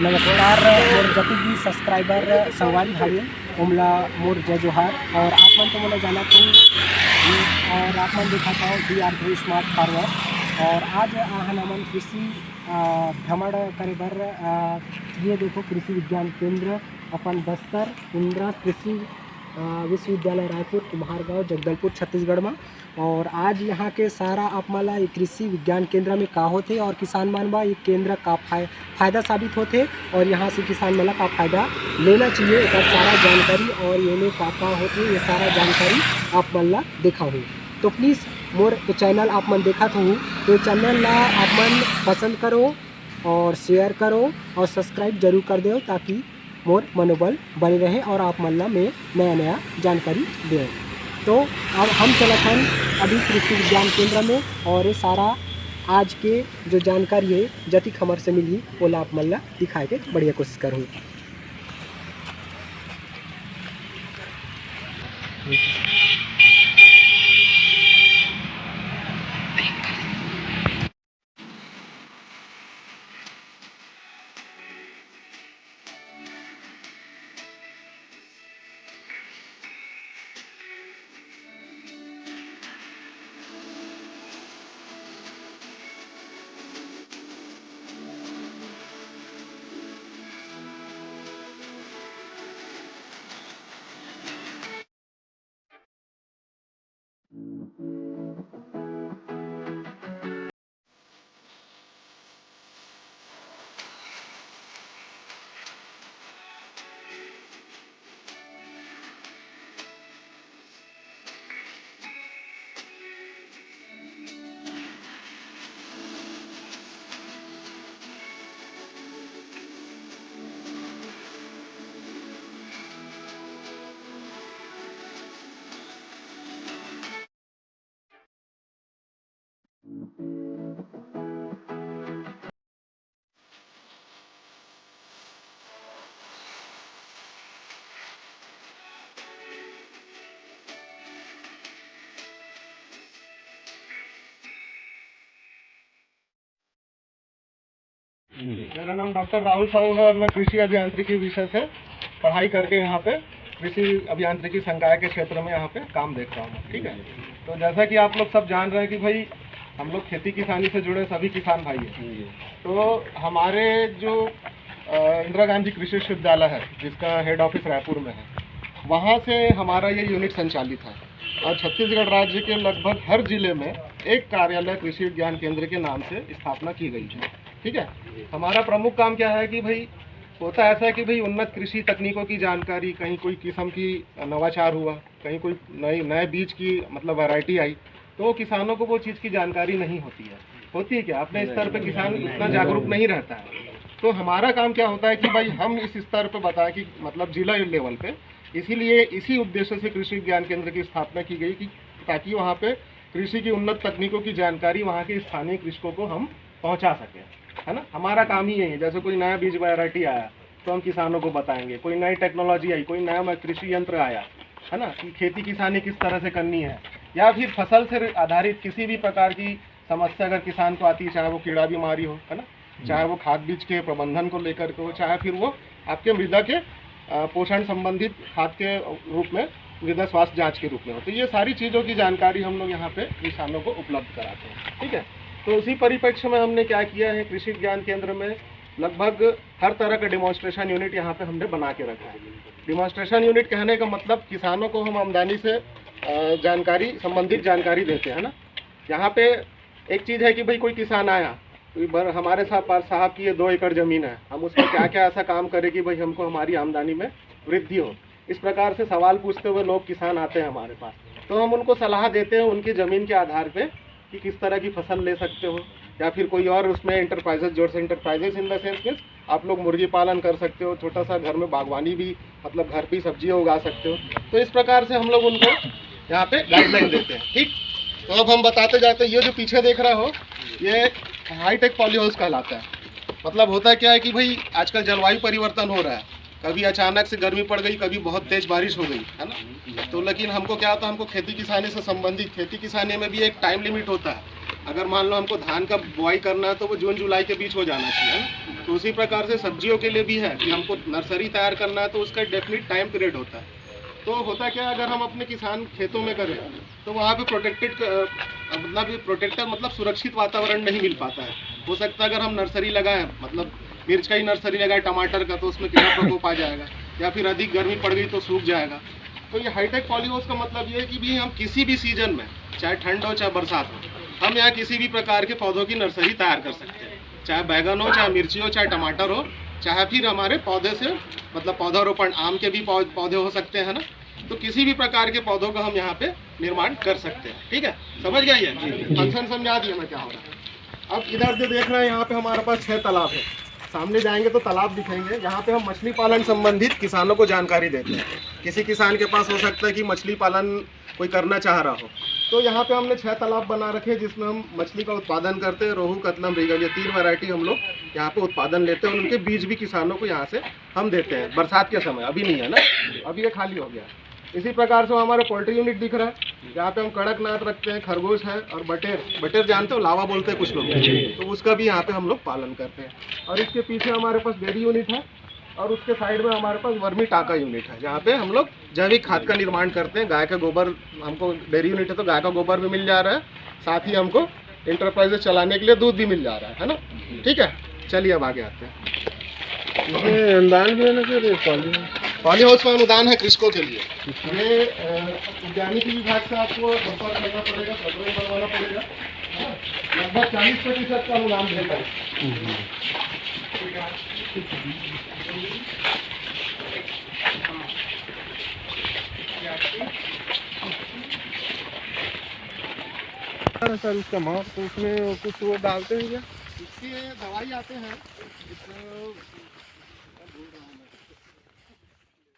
नमस्कार मोर जति भी सब्सक्राइबर संगवारी भाई उमला मोर जय जोहार। और आप मन तो मोला जाना तो और आप मन देखा था DR3 स्मार्ट फार्मर। और आज हमन कृषि भ्रमण करे बर ये देखो कृषि विज्ञान केंद्र अपन बस्तर इंदिरा कृषि विश्वविद्यालय रायपुर कुम्हारगांव जगदलपुर छत्तीसगढ़ में। और आज यहाँ के सारा आप मला कृषि विज्ञान केंद्र में का होते और किसान मन बा ये केंद्र का फायदा साबित होते और यहाँ से किसान मन का फायदा लेना चाहिए। एक सारा जानकारी और ये का होते ये सारा जानकारी आप मन ला देखा हो तो प्लीज़ मोर चैनल आप मन देखा तो चैनल ला आप मन पसंद करो और शेयर करो और सब्सक्राइब जरूर कर दो ताकि मोर मनोबल बने रहे और आप मन ला में नया जानकारी दें। तो अब हम चलत हन अभी कृषि विज्ञान केंद्र में और ये सारा आज के जो जानकारी है जति खबर से मिली वो आप मन ला दिखाए के बढ़िया कोशिश करूँ। मेरा नाम डॉक्टर राहुल साहू है और मैं कृषि अभियांत्रिकी विषय से पढ़ाई करके यहाँ पे कृषि अभियांत्रिकी संकाय के क्षेत्र में यहाँ पे काम देख रहा हूँ। ठीक है, तो जैसा कि आप लोग सब जान रहे हैं कि भाई हम लोग खेती किसानी से जुड़े सभी किसान भाई हैं। तो हमारे जो इंदिरा गांधी कृषि विश्वविद्यालय है जिसका हेड ऑफिस रायपुर में है, वहाँ से हमारा ये यूनिट संचालित है और छत्तीसगढ़ राज्य के लगभग हर जिले में एक कार्यालय कृषि विज्ञान केंद्र के नाम से स्थापना की गई है। ठीक है, हमारा प्रमुख काम क्या है कि भाई होता ऐसा है कि भाई उन्नत कृषि तकनीकों की जानकारी, कहीं कोई किस्म की नवाचार हुआ, कहीं कोई नए बीज की मतलब वैरायटी आई तो किसानों को वो चीज़ की जानकारी नहीं होती है क्या अपने स्तर पे किसान इतना जागरूक नहीं रहता है। तो हमारा काम क्या होता है कि भाई हम इस स्तर पे बताएं कि मतलब जिला लेवल पे, इसीलिए इसी उद्देश्य से कृषि विज्ञान केंद्र की स्थापना की गई कि ताकि वहाँ पे कृषि की उन्नत तकनीकों की जानकारी वहाँ के स्थानीय कृषकों को हम पहुँचा सकें, है ना। हमारा काम ही यही है, जैसे कोई नया बीज वैरायटी आया तो हम किसानों को बताएंगे, कोई नई टेक्नोलॉजी आई, कोई नया कृषि यंत्र आया, है ना, कि खेती किसानी किस तरह से करनी है, या फिर फसल से आधारित किसी भी प्रकार की समस्या अगर किसान को आती है, चाहे वो कीड़ा बीमारी हो, है ना, चाहे वो खाद बीज के प्रबंधन को लेकर के हो, चाहे फिर वो आपके मृदा के पोषण संबंधित खाद के रूप में, मृदा स्वास्थ्य जाँच के रूप में हो, तो ये सारी चीज़ों की जानकारी हम लोग यहाँ पे किसानों को उपलब्ध कराते हैं। ठीक है, तो उसी परिप्रेक्ष्य में हमने क्या किया है, कृषि विज्ञान केंद्र में लगभग हर तरह का डेमोन्स्ट्रेशन यूनिट यहाँ पे हमने बना के रखा है। डेमोन्स्ट्रेशन यूनिट कहने का मतलब किसानों को हम आमदनी से जानकारी संबंधित जानकारी देते हैं ना। यहाँ पे एक चीज़ है कि भाई कोई किसान आया तो हमारे साहब की ये 2 एकड़ ज़मीन है, हम उसमें क्या क्या ऐसा काम करें कि भाई हमको हमारी आमदनी में वृद्धि हो, इस प्रकार से सवाल पूछते हुए लोग किसान आते हैं हमारे पास, तो हम उनको सलाह देते हैं उनकी ज़मीन के आधार पर कि किस तरह की फसल ले सकते हो, या फिर कोई और उसमें इंटरप्राइजेस जोड़ से, enterprises in the sense means आप लोग मुर्गी पालन कर सकते हो, छोटा सा घर में बागवानी भी मतलब घर पे सब्जियां उगा सकते हो। तो इस प्रकार से हम लोग उनको यहाँ पे गाइडलाइन देते हैं। ठीक, तो अब हम बताते जाते हैं, ये जो पीछे देख रहा हो ये हाईटेक पॉली हाउस कहलाता है। मतलब होता क्या है कि भाई आजकल जलवायु परिवर्तन हो रहा है, कभी अचानक से गर्मी पड़ गई, कभी बहुत तेज बारिश हो गई, है ना। तो लेकिन हमको क्या होता है, हमको खेती किसानी से संबंधित, खेती किसानी में भी एक टाइम लिमिट होता है अगर मान लो हमको धान का बुआई करना है तो वो जून जुलाई के बीच हो जाना चाहिए ना। तो उसी प्रकार से सब्जियों के लिए भी है कि हमको नर्सरी तैयार करना है तो उसका डेफिनेट टाइम पीरियड होता है। तो होता क्या है, अगर हम अपने किसान खेतों में करें तो वहाँ पे प्रोटेक्टेड मतलब सुरक्षित वातावरण नहीं मिल पाता है। हो सकता है अगर हम नर्सरी लगाएं, मतलब मिर्च का ही नर्सरी लगाएं, टमाटर का, तो उसमें कीड़ा प्रकोप आ जाएगा, या फिर अधिक गर्मी पड़ गई तो सूख जाएगा। तो ये हाईटेक पॉलीहाउस का मतलब ये है कि भी हम किसी भी सीजन में, चाहे ठंड हो चाहे बरसात हो, हम यहाँ किसी भी प्रकार के पौधों की नर्सरी तैयार कर सकते हैं। चाहे बैगन हो, चाहे मिर्ची हो, चाहे टमाटर हो, चाहे फिर हमारे पौधे से मतलब पौधारोपण आम के भी पौधे हो सकते हैं ना। तो किसी भी प्रकार के पौधों का हम यहाँ पे निर्माण कर सकते हैं। ठीक है, समझ गए ये फंक्शन, समझा दिया मैं क्या हो रहा है। अब इधर जो देख रहे हैं यहाँ पे हमारे पास 6 तालाब है। सामने जाएंगे तो तालाब दिखेंगे। यहाँ पे हम मछली पालन संबंधित किसानों को जानकारी देते हैं। किसी किसान के पास हो सकता है कि मछली पालन कोई करना चाह रहा हो, तो यहाँ पे हमने 6 तालाब बना रखे हैं जिसमें हम मछली का उत्पादन करते हैं। रोहू, कतला, मृगल, ये 3 वैरायटी हम लोग यहाँ पे उत्पादन लेते हैं और उनके बीज भी किसानों को यहाँ से हम देते हैं बरसात के समय। अभी नहीं है ना, अभी ये खाली हो गया। इसी प्रकार से हमारे पोल्ट्री यूनिट दिख रहा है, यहाँ पे हम कड़कनाथ रखते हैं, खरगोश है और बटेर जानते हो, लावा बोलते हैं कुछ लोग, तो उसका भी यहाँ पे हम लोग पालन करते हैं। और इसके पीछे हमारे पास डेयरी यूनिट है और उसके साइड में हमारे पास वर्मी टाका यूनिट है, जहाँ पे हम लोग जैविक खाद का निर्माण करते हैं। गाय का गोबर, हमको डेयरी यूनिट है तो गाय का गोबर भी मिल जा रहा है, साथ ही हमको इंटरप्राइजेस चलाने के लिए दूध भी मिल जा रहा है ना। ठीक है, चलिए अब आगे आते हैं। अनुदान भी है ना सर? पॉली हाउस का अनुदान है कृषकों के लिए। ये उद्यानिकी विभाग से आपको संपर्क करना पड़ेगा, प्रकरण बनवाना पड़ेगा। लगभग 40% का अनुदान देता है। सर उसका माप तो उसमें कुछ वो डालते हैं क्या? इसके दवाई आते हैं,